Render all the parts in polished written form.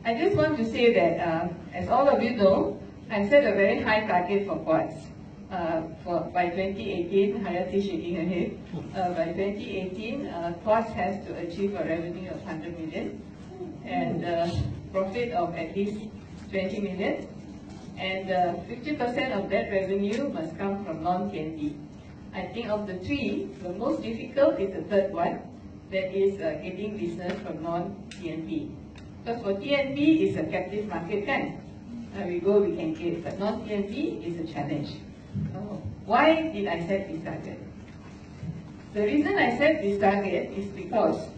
I just want to say that, as all of you know, I set a very high target for quartz. By 2018, Hayati shaking her head. By 2018, quartz has to achieve a revenue of 100 million and profit of at least 20 million. And 50% of that revenue must come from non-TNB. I think of the three, the most difficult is the third one, that is getting business from non-TNB. Because for TNB, it's a captive market, kan? We go, we can get, but non-TNB is a challenge. Why did I set this target? The reason I set this target is because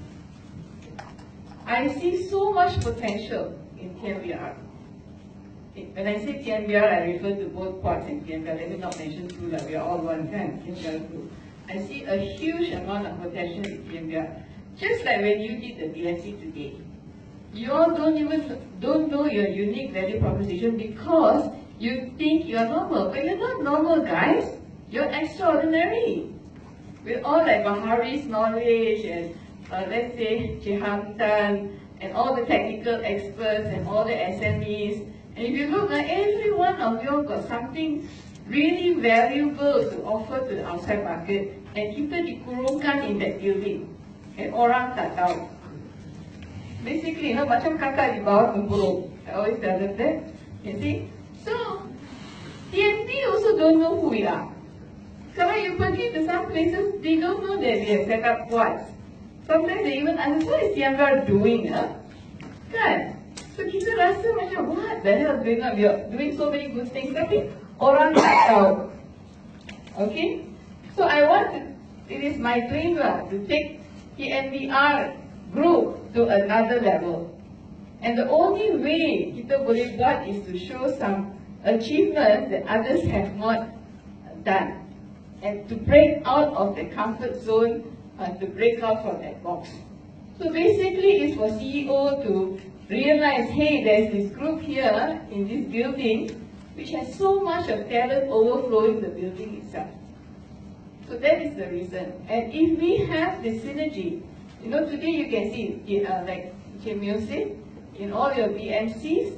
I see so much potential in TNBR. When I say TNBR, I refer to both quartz and TNBR. Let me not mention two, like we are all one kind, TNBR group. I see a huge amount of potential in TNBR. Just like when you did the BMC today. You all don't know your unique value proposition because you think you're normal. But you're not normal, guys. You're extraordinary. With all like Bahari's knowledge and let's say Jehamtan and all the technical experts and all the SMEs. And if you look at every one of you got something really valuable to offer to the outside market, and kita dikurungkan in that building. And orang tak tahu. Basically, macam kakak di bawah tempurung. I always tell them that. You see? So, TNB also don't know who we are. Kalau you pergi to some places, they don't know that we have set up quartz. Sometimes they even ask, what is TNB doing? Kan? So kita rasa macam, what the hell is going on? We are doing so many good things, tapi orang tak tahu. Okay? So I want to, it is my dream to take TNBR group to another level. And the only way kita boleh buat is to show some achievements that others have not done. And to break out of the comfort zone, to break out from that box. So basically it's for CEO to realize, hey, there's this group here in this building which has so much of talent overflowing the building itself. So that is the reason. And if we have the synergy, today you can see, like Kim said, in all your BMCs,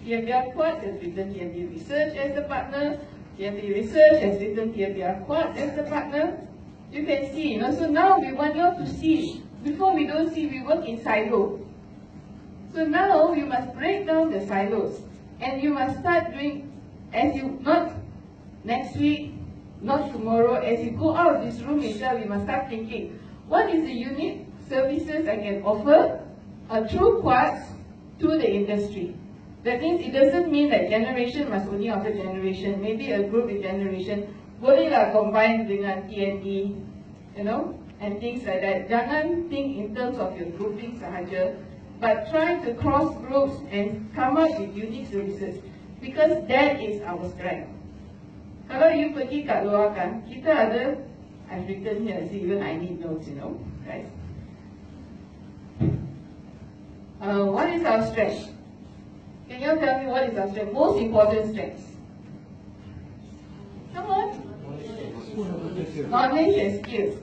TNBR Quartz has written TNB Research as the partner, TNB Research has written TNBR Quartz as the partner. You can see, so now we want you to see. Before we don't see, we work in silo. So now you must break down the silos and you must start doing, not next week, not tomorrow, as you go out of this room itself, you must start thinking, what is the unique services I can offer through quartz to the industry? That means it doesn't mean that generation must only offer generation. Maybe a group with generation, bolehlah combine dengan TND, and things like that. Jangan think in terms of your grouping sahaja, but try to cross groups and come up with unique services, because that is our strength. Kalau you pergi kat luar kan, kita ada, I've written here, see, even I need notes, right? What is our strength? Can you tell me what is our strength? Most important strengths. Come on. Knowledge and skills.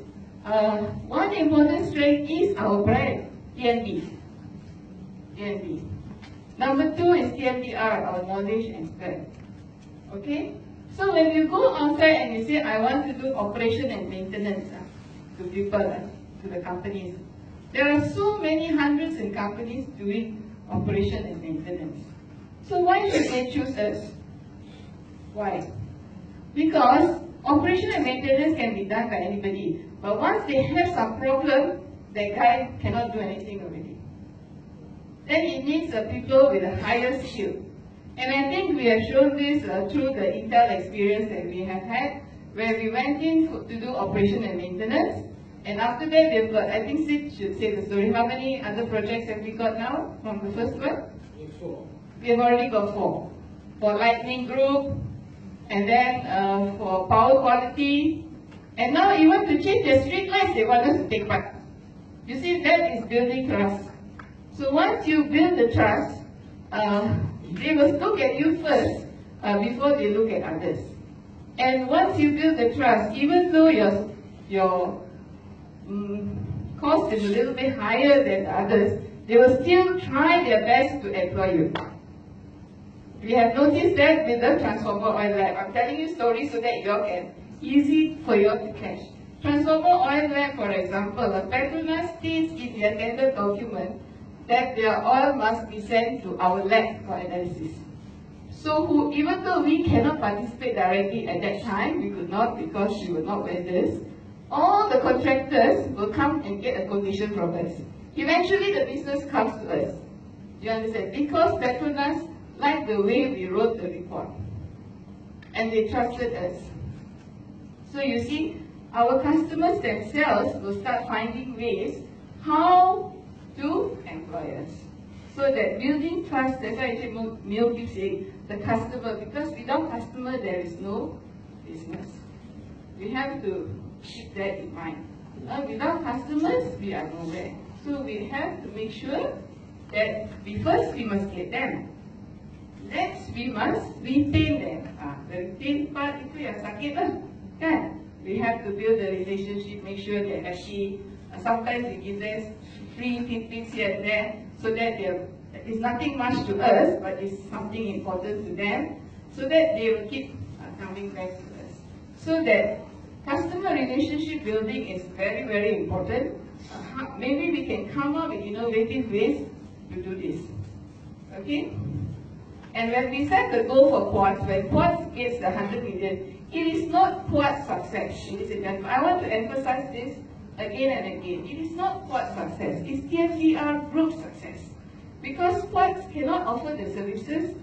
One important strength is our brand, TNB. Number two is TNBR, our knowledge and strength. Okay? So when you go outside and you say, I want to do operation and maintenance to people, to the companies, there are so many hundreds of companies doing operation and maintenance. So why should they choose us? Why? Because operation and maintenance can be done by anybody, but once they have some problem, that guy cannot do anything already. Then it needs people with a higher skill. And I think we have shown this through the Intel experience that we have had, where we went in to do operation and maintenance. And after that, we've got, I think Sid should say the story. How many other projects have we got now from the first one? 4. We have already got 4. For lightning group, and then for power quality. And now even to change the street lights, they want us to take part. You see, that is building trust. So once you build the trust, they must look at you first before they look at others. And once you build the trust, even though your cost is a little bit higher than others, they will still try their best to employ you. We have noticed that with the transformer oil lab. I'm telling you stories so that you all can easy for you all to catch. Transformer oil lab, for example, Petronas states in their tender document that their oil must be sent to our lab for analysis. So even though we cannot participate directly at that time, we could not because we were not vendors, all the contractors will come and get a quotation from us. Eventually the business comes to us. You understand? Because Petronas liked the way we wrote the report. And they trusted us. So you see, our customers themselves will start finding ways how to employ us. So that building trust, that's why I say Neil keeps saying, the customer, because without customer there is no business. We have to keep that in mind. Without customers, we are nowhere. So we have to make sure that we must get them. Next, we must retain them. The retain part itu yang sakit lah, kan? We have to build the relationship, make sure they're happy. Sometimes we give them free tidbits here and there, so that it's nothing much to us, but it's something important to them, so that they will keep coming back to us. So that customer relationship building is very, very important. Maybe we can come up with innovative ways to do this. Okay? And when we set the goal for Puan, when Puan gets the 100 million, it is not Puan's success, ladies and gentlemen. I want to emphasize this again and again. It is not Puan's success, it's TMDR Group's success. Because Puan cannot offer the services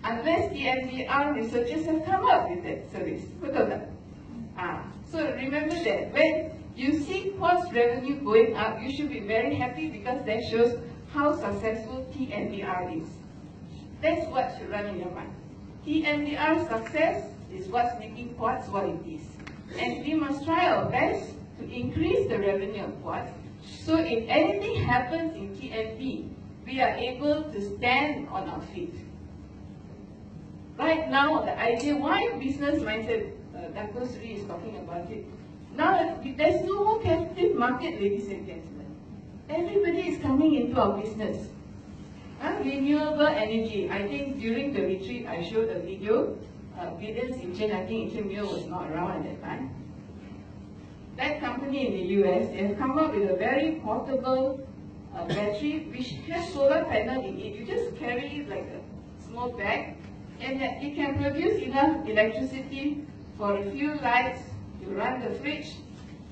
unless TMDR researchers have come up with that service. Betul tak? So remember that when you see Puan's revenue going up, you should be very happy because that shows how successful TMDR is. That's what should run in your mind. TMDR success is what's making Puan what it is. And we must try our best to increase the revenue of Puan. So if anything happens in TMP, we are able to stand on our feet. Right now, the idea why business mindset, Dr. Sri is talking about it. Now, there's no more captive market, ladies and gentlemen. Everybody is coming into our business. Renewable energy. I think during the retreat, I showed a video. Gideon Sinchen, I think Inchemio was not around at that time. That company in the US, they have come up with a very portable battery which has solar panel in it. You just carry it like a small bag, and it can produce enough electricity for a few lights to run the fridge,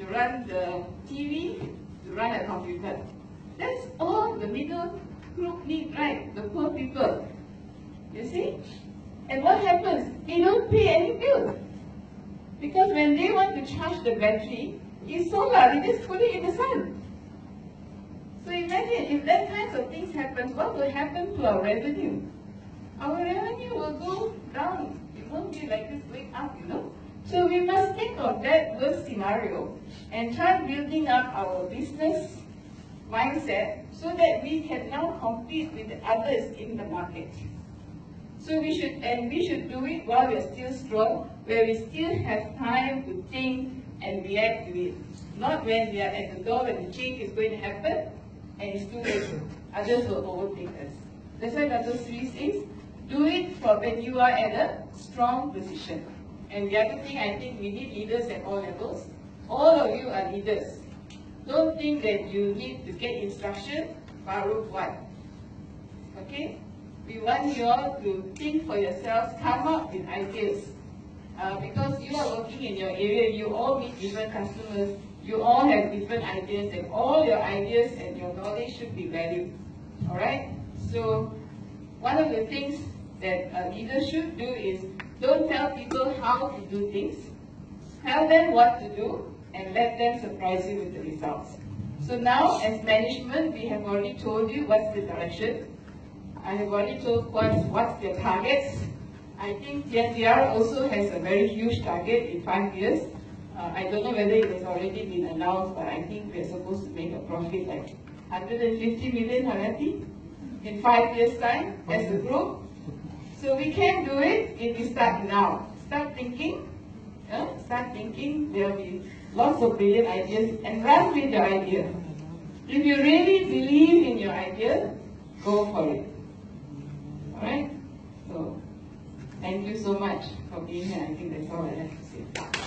to run the TV, to run a computer. That's all the middle group need, right? The poor people. You see? And what happens? They don't pay any bill. Because when they want to charge the battery, it's solar, they just put it in the sun. So imagine, if that kinds of things happen, what will happen to our revenue? Our revenue will go down. It won't be like this going up, So we must think of that worst scenario and try building up our business mindset so that we can now compete with the others in the market. So we should do it while we are still strong, where we still have time to think and react to it. Not when we are at the door and the change is going to happen and it's too late. Others will overtake us. That's why Dr. Sri says, do it for when you are at a strong position. And the other thing, I think we need leaders at all levels. All of you are leaders. Don't think that you need to get instruction, baru buat. Okay? We want you all to think for yourselves, come up with ideas. Because you are working in your area, you all meet different customers, you all have different ideas, and all your ideas and your knowledge should be valued. Alright? So, one of the things that leaders should do is, don't tell people how to do things, tell them what to do, and let them surprise you with the results. So now, as management, we have already told you what's the direction. I have already told what's their targets. I think TNDR also has a very huge target in 5 years. I don't know whether it has already been announced, but I think we're supposed to make a profit like 150 million, Malathy, in 5 years' time as a group. So we can do it if we start now. Start thinking. There will be lots of brilliant ideas, and run with the idea. If you really believe in your idea, go for it. Alright? So, thank you so much for being here. I think that's all I have to say.